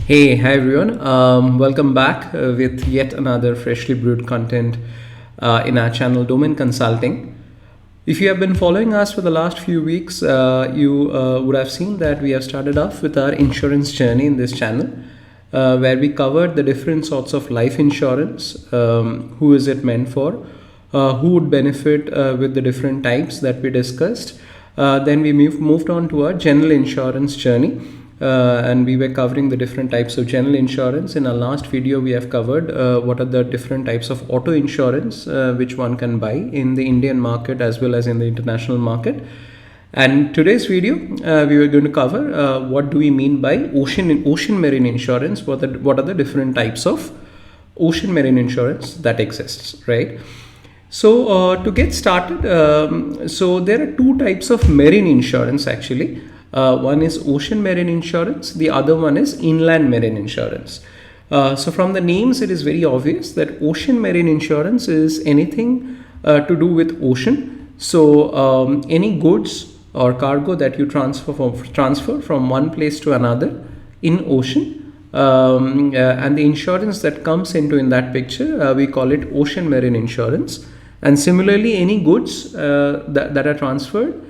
Hi everyone. Welcome back with yet another freshly brewed content in our channel Domain Consulting. If you have been following us for the last few weeks, you would have seen that we have started off with our insurance journey in this channel, where we covered the different sorts of life insurance, who is it meant for, who would benefit with the different types that we discussed. Then we moved on to our general insurance journey. And we were covering the different types of general insurance. In our last video, we have covered what are the different types of auto insurance which one can buy in the Indian market as well as in the international market. And today's video, we were going to cover what do we mean by ocean marine insurance. What are the different types of ocean marine insurance that exists, right? So to get started, so there are two types of marine insurance actually. One is ocean marine insurance, the other one is inland marine insurance. So from the names, it is very obvious that ocean marine insurance is anything to do with ocean. So any goods or cargo that you transfer from one place to another in ocean, and the insurance that comes into in that picture, we call it ocean marine insurance. And similarly, any goods that are transferred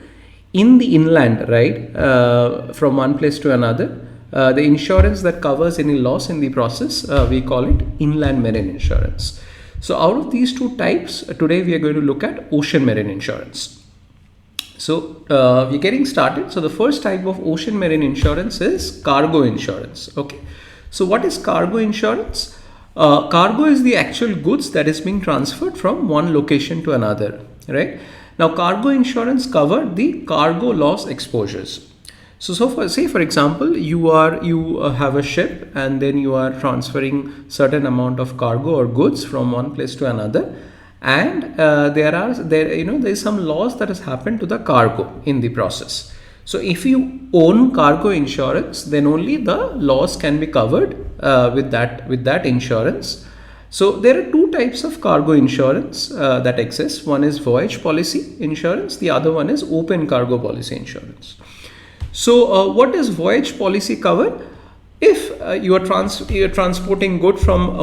in the inland, right, from one place to another, the insurance that covers any loss in the process, we call it inland marine insurance. So out of these two types, today we are going to look at ocean marine insurance. So we're getting started. So the first type of ocean marine insurance is cargo insurance. Okay. So what is cargo insurance? Cargo is the actual goods that is being transferred from one location to another, right? Now, cargo insurance covers the cargo loss exposures. So for example, you have a ship and then you are transferring certain amount of cargo or goods from one place to another, and there is some loss that has happened to the cargo in the process. So if you own cargo insurance, then only the loss can be covered with that insurance. So there are two types of cargo insurance that exist. One is voyage policy insurance. The other one is open cargo policy insurance. So what does voyage policy cover? If you are transporting good from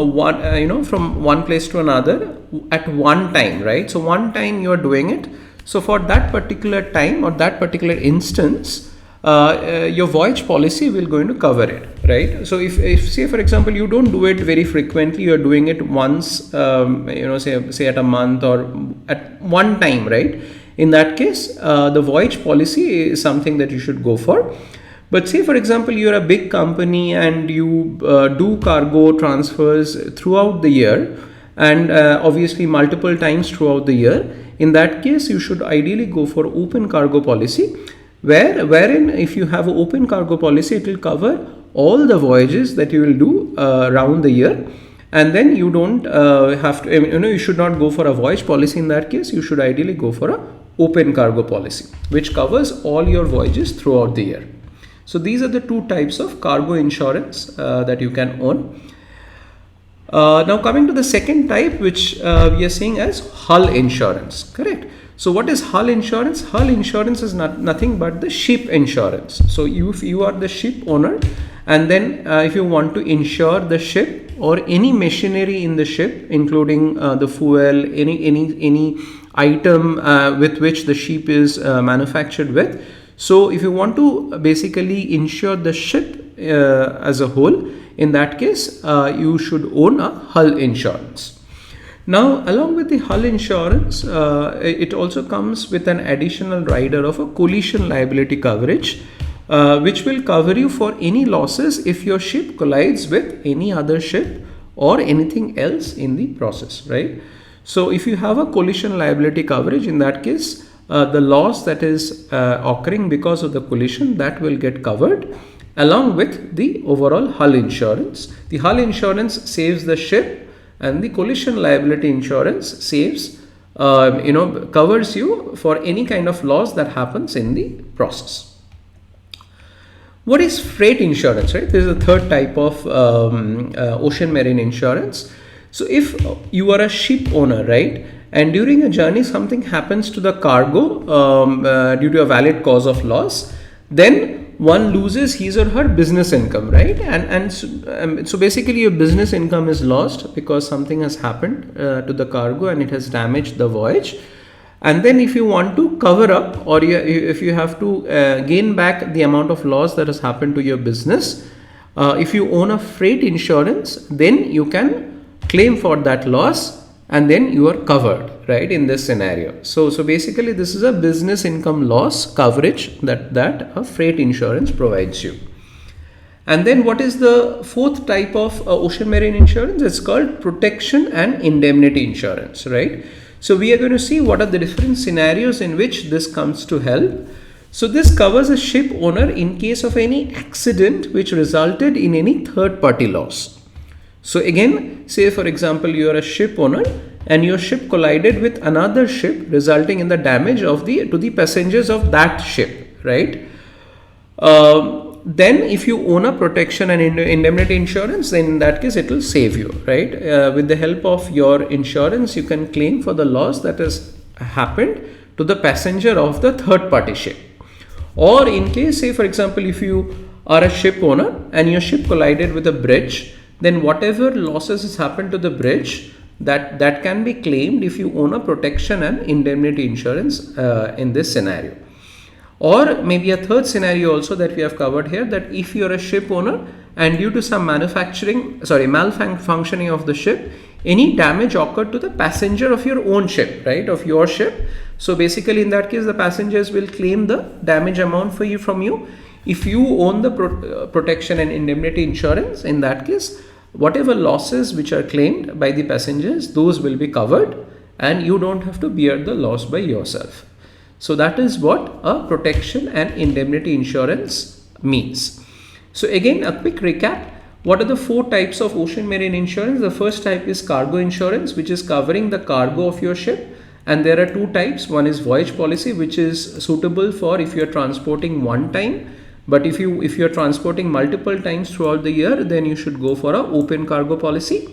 from one place to another at one time, right? So one time you are doing it. So for that particular time or that particular instance, your voyage policy will going to cover it, right? So if say for example you don't do it very frequently, you're doing it once, say at a month or at one time, right? In that case, the voyage policy is something that you should go for. But say for example you're a big company and you do cargo transfers throughout the year, and obviously multiple times throughout the year. In that case, you should ideally go for open cargo policy, wherein if you have an open cargo policy, it will cover all the voyages that you will do around the year, and then you don't have to, you should not go for a voyage policy. In that case, you should ideally go for a open cargo policy, which covers all your voyages throughout the year. So these are the two types of cargo insurance that you can own. Now coming to the second type, which we are seeing as hull insurance, correct? So what is hull insurance? Hull insurance is nothing but the ship insurance. So if you are the ship owner, and then if you want to insure the ship or any machinery in the ship, including the fuel, any item with which the ship is manufactured with. So if you want to basically insure the ship as a whole, in that case, you should own a hull insurance. Now, along with the hull insurance, it also comes with an additional rider of a collision liability coverage, which will cover you for any losses if your ship collides with any other ship or anything else in the process, right? So if you have a collision liability coverage, in that case, the loss that is occurring because of the collision, that will get covered along with the overall hull insurance. The hull insurance saves the ship, and the collision liability insurance saves, covers you for any kind of loss that happens in the process. What is freight insurance, right? This is the third type of ocean marine insurance. So if you are a ship owner, right, and during a journey something happens to the cargo due to a valid cause of loss, then one loses his or her business income, right? So basically your business income is lost because something has happened to the cargo and it has damaged the voyage. And then if you want to cover up, or if you have to gain back the amount of loss that has happened to your business, if you own a freight insurance, then you can claim for that loss and then you are covered, right, in this scenario. So basically this is a business income loss coverage that a freight insurance provides you. And then what is the fourth type of ocean marine insurance? It's called protection and indemnity insurance, right? So we are going to see what are the different scenarios in which this comes to help. So this covers a ship owner in case of any accident which resulted in any third party loss. So again, say for example, you are a ship owner and your ship collided with another ship, resulting in the damage to the passengers of that ship, right? Then if you own a protection and indemnity insurance, then in that case it will save you, right? With the help of your insurance, you can claim for the loss that has happened to the passenger of the third party ship. Or in case, say for example, if you are a ship owner and your ship collided with a bridge, then whatever losses has happened to the bridge, that can be claimed if you own a protection and indemnity insurance in this scenario. Or maybe a third scenario also that we have covered here, that if you're a ship owner and due to some malfunctioning of the ship, any damage occurred to the passenger of your own ship, right, of your ship. So basically in that case, the passengers will claim the damage amount from you. If you own the protection and indemnity insurance, in that case, whatever losses which are claimed by the passengers, those will be covered and you don't have to bear the loss by yourself. So that is what a protection and indemnity insurance means. So again, a quick recap. What are the four types of ocean marine insurance? The first type is cargo insurance, which is covering the cargo of your ship. And there are two types. One is voyage policy, which is suitable for if you're transporting one time. But if you're transporting multiple times throughout the year, then you should go for an open cargo policy.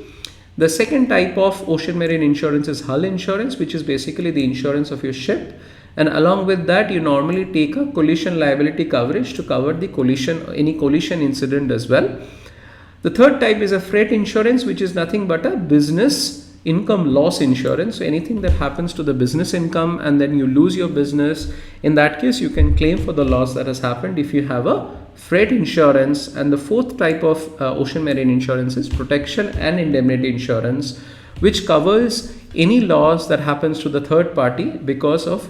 The second type of ocean marine insurance is hull insurance, which is basically the insurance of your ship. And along with that, you normally take a collision liability coverage to cover the any collision incident as well. The third type is a freight insurance, which is nothing but a business income loss insurance. So anything that happens to the business income and then you lose your business, in that case, you can claim for the loss that has happened if you have a freight insurance. And the fourth type of ocean marine insurance is protection and indemnity insurance, which covers any loss that happens to the third party because of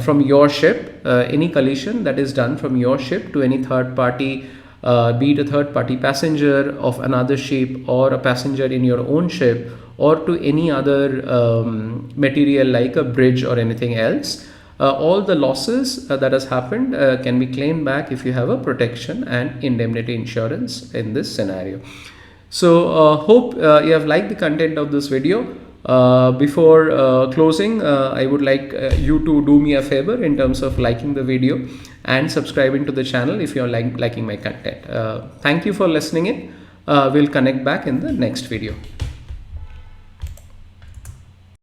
from your ship, any collision that is done from your ship to any third party, be it a third party passenger of another ship or a passenger in your own ship, or to any other material like a bridge or anything else. All the losses that has happened can be claimed back if you have a protection and indemnity insurance in this scenario. So hope you have liked the content of this video. Before closing, I would like you to do me a favor in terms of liking the video and subscribing to the channel if you're liking my content. Thank you for listening in. We'll connect back in the next video.